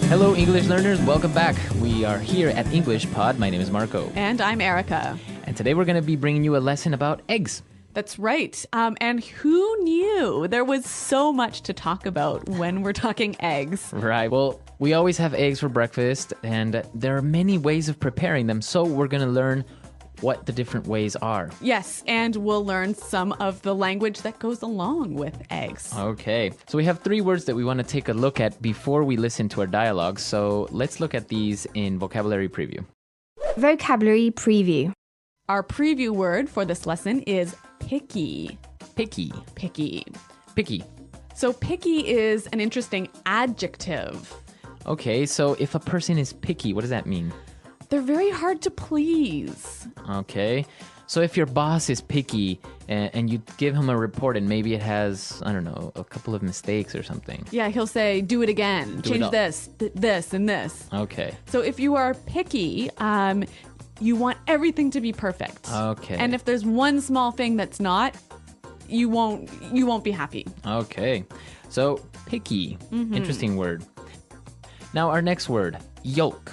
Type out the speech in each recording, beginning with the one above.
Hello, English learners. Welcome back. We are here at English Pod. My name is Marco. And I'm Erica. And today we're going to be bringing you a lesson about eggs. That's right. And who knew there was so much to talk about when we're talking eggs? Right. Well, we always have eggs for breakfast, and there are many ways of preparing them. So we're going to learn what the different ways are. Yes, and we'll learn some of the language that goes along with eggs. Okay. So we have 3 words that we want to take a look at before we listen to our dialogue. So let's look at these in vocabulary preview. Vocabulary preview. Our preview word for this lesson is picky. Picky. Picky. Picky. So picky is an interesting adjective. Okay, so if a person is picky, what does that mean? They're very hard to please. Okay. So if your boss is picky and you give him a report and maybe it has, I don't know, a couple of mistakes or something. Yeah, he'll say, do it again. Do it Change all. this, this, and this. Okay. So if you are picky, you want everything to be perfect. Okay. And if there's one small thing that's not, you won't be happy. Okay. So picky. Interesting word. Now our next word, yolk.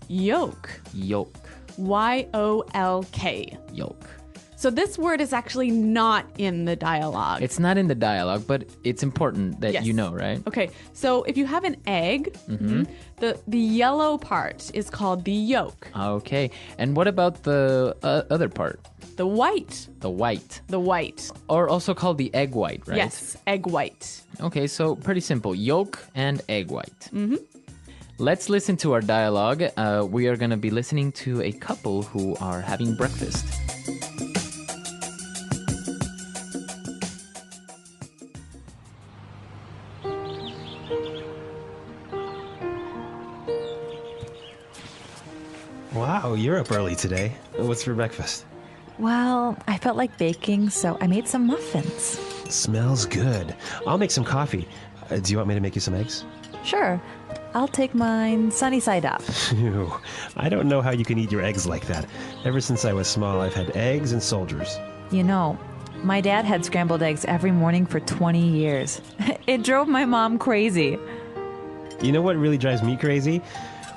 Yolk. Yolk. Y-O-L-K. Yolk. So this word is actually not in the dialogue. It's not in the dialogue, but it's important that Yes. you know, right? Okay, so if you have an egg, the yellow part is called the yolk. Okay. And what about the other part? The white. The white. The white. Or also called the egg white, right? Yes, egg white. Okay, so pretty simple. Yolk and egg white. Let's listen to our dialogue. We are going to be listening to a couple who are having breakfast. Wow, you're up early today. What's for breakfast? Well, I felt like baking, so I made some muffins. Smells good. I'll make some coffee. Do you want me to make you some eggs? Sure, I'll take mine sunny side up. Ew, I don't know how you can eat your eggs like that. Ever since I was small, I've had eggs and soldiers. You know, my dad had scrambled eggs every morning for 20 years. It drove my mom crazy. You know what really drives me crazy?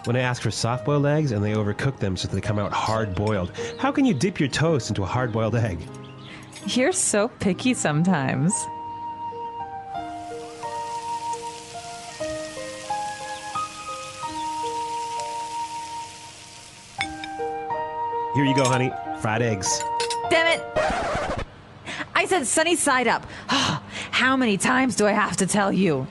When I ask for soft-boiled eggs and they overcook them so that they come out hard-boiled. How can you dip your toast into a hard-boiled egg? You're so picky sometimes. Here you go, honey. Fried eggs. Damn it! I said sunny side up. How many times do I have to tell you?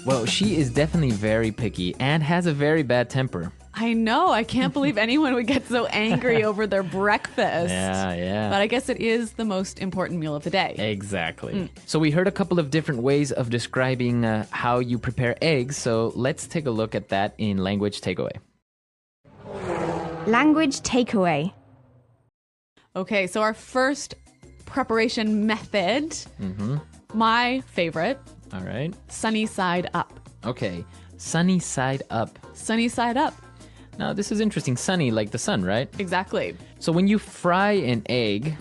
Well, she is definitely very picky and has a very bad temper. I know. I can't believe anyone would get so angry over their breakfast. Yeah. But I guess it is the most important meal of the day. Exactly. So we heard a couple of different ways of describing how you prepare eggs. So let's take a look at that in Language Takeaway. Language takeaway. Okay, so our first preparation method, my favorite, All right. sunny side up. Okay. Sunny side up. Sunny side up. Now, this is interesting. Sunny, like the sun, right? Exactly. So when you fry an egg,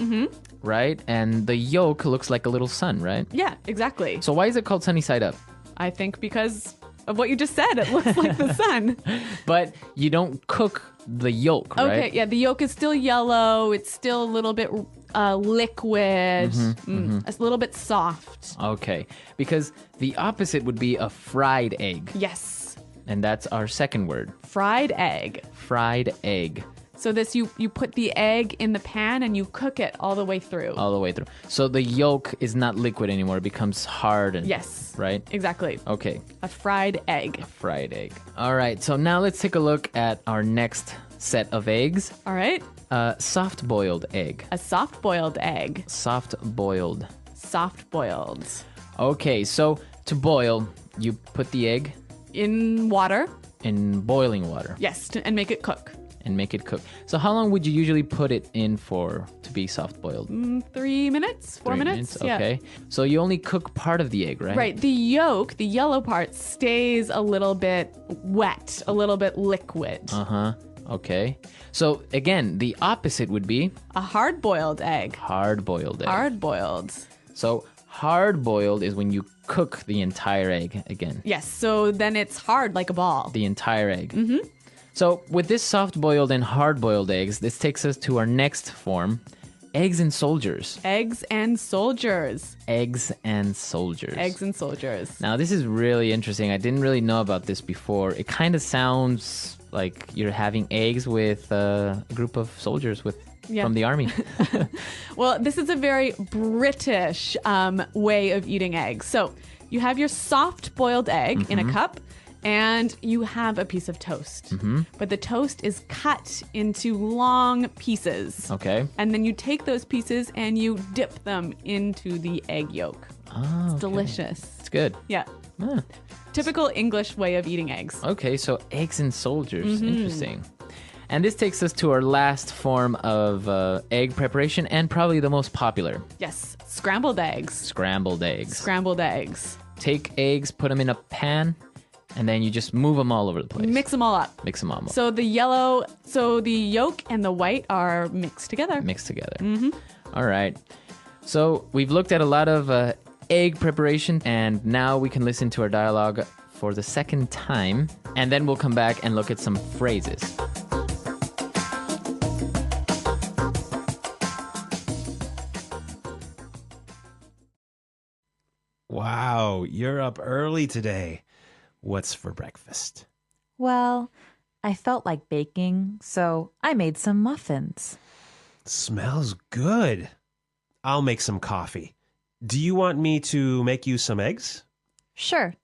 right, and the yolk looks like a little sun, right? Yeah, exactly. So why is it called sunny side up? I think because of what you just said. It looks like the sun. But you don't cook the yolk, right? Okay, yeah, the yolk is still yellow. It's still a little bit liquid, a little bit soft. Okay, because the opposite would be a fried egg. Yes, And that's our second word, fried egg. fried egg, So this, you put the egg in the pan and you cook it all the way through. all the way through. So the yolk is not liquid anymore. It becomes hard. And, Yes. Right? Exactly. Okay, A fried egg. fried egg. All right, so now let's take a look at our next set of eggs. All right. Soft-boiled egg. A soft-boiled egg. Soft-boiled. Soft-boiled. Okay, so to boil, you put the egg In water. in boiling water Yes, and make it cook. and make it cook. So how long would you usually put it in for to be soft-boiled? 3 minutes? 4 3 minutes? Yeah. Okay. So you only cook part of the egg, right? Right. The yolk, the yellow part, stays a little bit wet, a little bit liquid. Uh-huh. Okay. So again, the opposite would be A hard-boiled egg. hard-boiled egg. Hard-boiled. So hard-boiled is when you cook the entire egg again. Yes, so then it's hard like a ball. The entire egg. Mm-hmm. So with this soft-boiled and hard-boiled eggs, this takes us to our next form, eggs and soldiers. Eggs and soldiers. Eggs and soldiers. Eggs and soldiers. Now, this is really interesting. I didn't really know about this before. It kind of sounds like you're having eggs with a group of soldiers from the army. Well, this is a very British way of eating eggs. So you have your soft boiled egg in a cup, and you have a piece of toast. But the toast is cut into long pieces. Okay. And then you take those pieces and you dip them into the egg yolk. Oh, It's delicious. it's good. Yeah. Ah. Typical English way of eating eggs. Okay, so eggs and soldiers. Interesting. And this takes us to our last form of egg preparation and probably the most popular, Yes. Scrambled eggs. scrambled eggs. Scrambled eggs. Take eggs, put them in a pan, and then you just move them all over the place. Mix them all up. Mix them all up. So the yolk and the white are mixed together. Mixed together. All right. So we've looked at a lot of egg preparation, and now we can listen to our dialogue for the second time, and then we'll come back and look at some phrases. Wow, you're up early today. What's for breakfast? Well, I felt like baking, so I made some muffins. Smells good. I'll make some coffee. Do you want me to make you some eggs? Sure.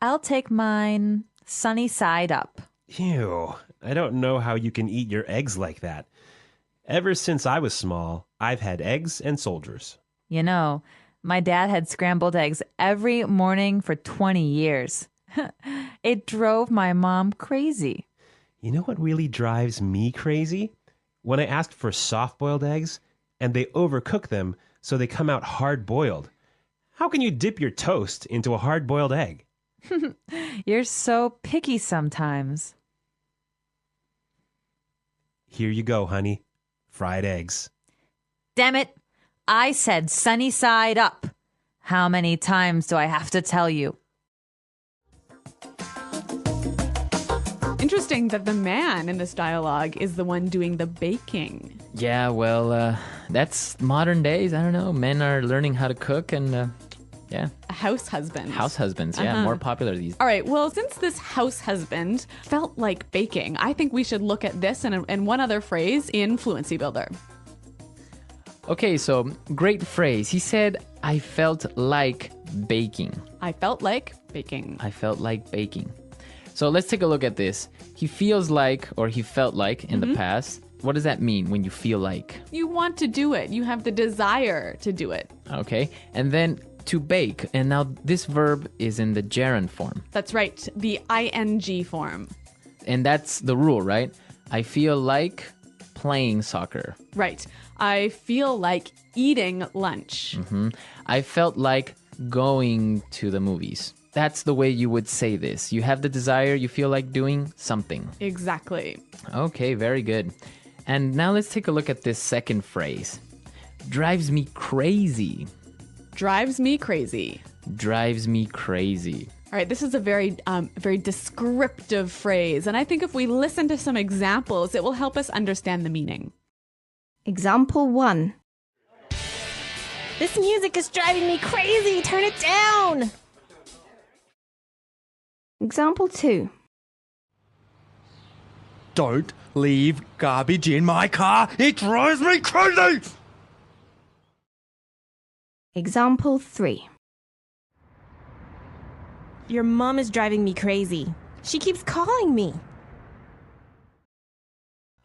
I'll take mine sunny side up. Ew, I don't know how you can eat your eggs like that. Ever since I was small, I've had eggs and soldiers. You know, my dad had scrambled eggs every morning for 20 years. It drove my mom crazy. You know what really drives me crazy? When I asked for soft-boiled eggs, and they overcook them so they come out hard-boiled. How can you dip your toast into a hard-boiled egg? You're so picky sometimes. Here you go, honey. Fried eggs. Damn it. I said sunny side up. How many times do I have to tell you? Interesting that the man in this dialogue is the one doing the baking. Yeah, well, that's modern days. I don't know. Men are learning how to cook, and yeah, A house husband. house husbands. Yeah, more popular these. All right, well, since this house husband felt like baking, I think we should look at this and one other phrase in Fluency Builder. Okay, so great phrase. He said, "I felt like baking." I felt like baking. I felt like baking. So let's take a look at this. He feels like, or he felt like in the past. What does that mean when you feel like? You want to do it. You have the desire to do it. Okay, and then to bake. And now this verb is in the gerund form. That's right, the ing form. And that's the rule, right? I feel like playing soccer. Right. I feel like eating lunch. I felt like going to the movies. That's the way you would say this. You have the desire, you feel like doing something. Exactly. Okay, very good. And now let's take a look at this second phrase. Drives me crazy. Drives me crazy. Drives me crazy. All right, this is a very descriptive phrase, and I think if we listen to some examples, it will help us understand the meaning. Example 1. This music is driving me crazy. Turn it down. Example 2. Don't leave garbage in my car. It drives me crazy. Example 3. Your mom is driving me crazy. She keeps calling me.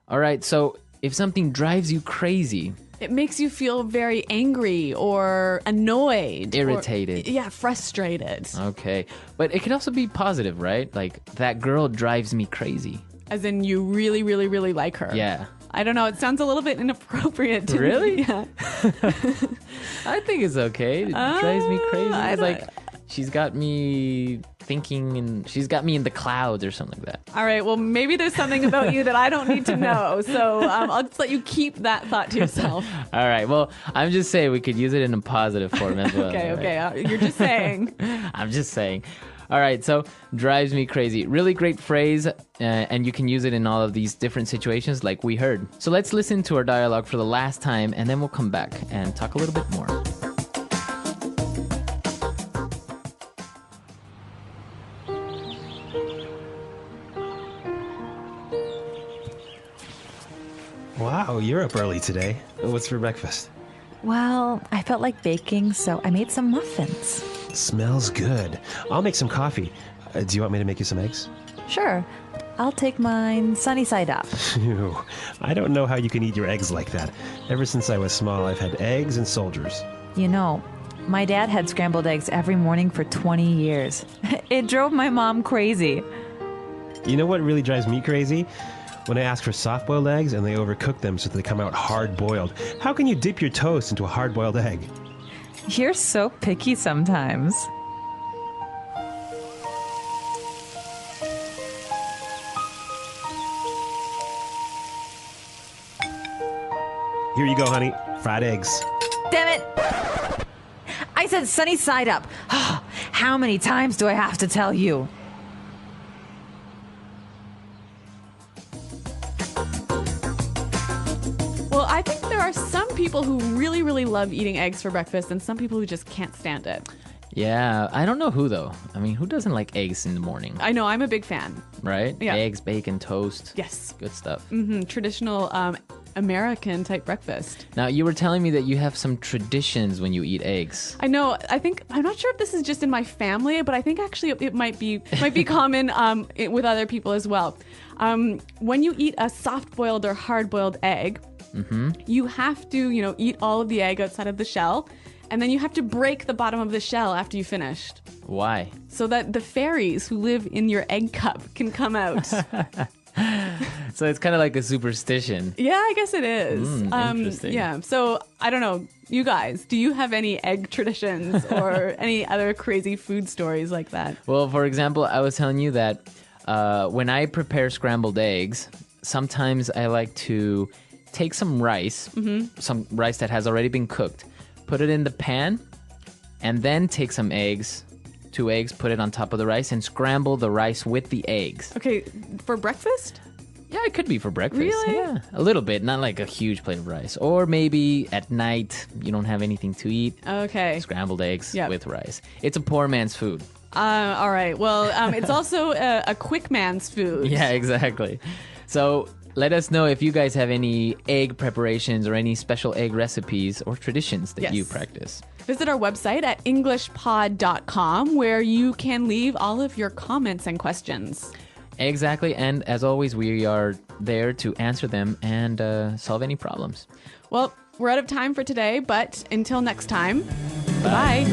All right, so if something drives you crazy, It makes you feel very angry or annoyed. Irritated. Or, frustrated. okay. But it can also be positive, right? Like, that girl drives me crazy. As in you really, really, really like her. Yeah. I don't know. It sounds a little bit inappropriate to Really? me. Yeah. I think it's okay. It drives me crazy. I It's don't- like, she's got me thinking, and she's got me in the clouds or something like that. All right. Well, maybe there's something about you that I don't need to know. So I'll just let you keep that thought to yourself. All right. Well, I'm just saying we could use it in a positive form as well. Okay. right? Okay. You're just saying. I'm just saying. All right, so drives me crazy. Really great phrase, and you can use it in all of these different situations like we heard. So let's listen to our dialogue for the last time, and then we'll come back and talk a little bit more. Wow, you're up early today. What's for breakfast? Well, I felt like baking, so I made some muffins. Smells good. I'll make some coffee. Do you want me to make you some eggs? Sure, I'll take mine sunny side up. Phew. I don't know how you can eat your eggs like that. Ever since I was small, I've had eggs and soldiers. You know, my dad had scrambled eggs every morning for 20 years. It drove my mom crazy. You know what really drives me crazy? When I ask for soft-boiled eggs and they overcook them so that they come out hard-boiled. How can you dip your toast into a hard-boiled egg? You're so picky sometimes. Here you go, honey. Fried eggs. Damn it! I said sunny side up. How many times do I have to tell you? Well, I think there are some people who really, really love eating eggs for breakfast and some people who just can't stand it. Yeah, I don't know who though. I mean, who doesn't like eggs in the morning, I know, I'm a big fan. right? Yeah. Eggs, bacon, toast. Yes. Good stuff. Traditional American type breakfast. Now, you were telling me that you have some traditions when you eat eggs. I know. I'm not sure if this is just in my family, but I think actually it might be common with other people as well. When you eat a soft-boiled or hard-boiled egg, you have to, eat all of the egg outside of the shell, and then you have to break the bottom of the shell after you finished, Why? so that the fairies who live in your egg cup can come out. So it's kind of like a superstition. Yeah, I guess it is. Interesting. Yeah. So I don't know. You guys, do you have any egg traditions or any other crazy food stories like that? Well, for example, I was telling you that when I prepare scrambled eggs, sometimes I like to take some rice, some rice that has already been cooked, put it in the pan, and then take some eggs, 2 eggs, put it on top of the rice, and scramble the rice with the eggs. Okay, for breakfast? Yeah, it could be for breakfast. Really? Yeah, a little bit, not like a huge plate of rice. Or maybe at night, you don't have anything to eat. Okay. Scrambled eggs Yep. with rice. It's a poor man's food. All right. Well, it's also a quick man's food. Yeah, exactly. So let us know if you guys have any egg preparations or any special egg recipes or traditions that you Yes. practice. Visit our website at englishpod.com where you can leave all of your comments and questions. Exactly. And as always, we are there to answer them and solve any problems. Well, we're out of time for today, but until next time, bye.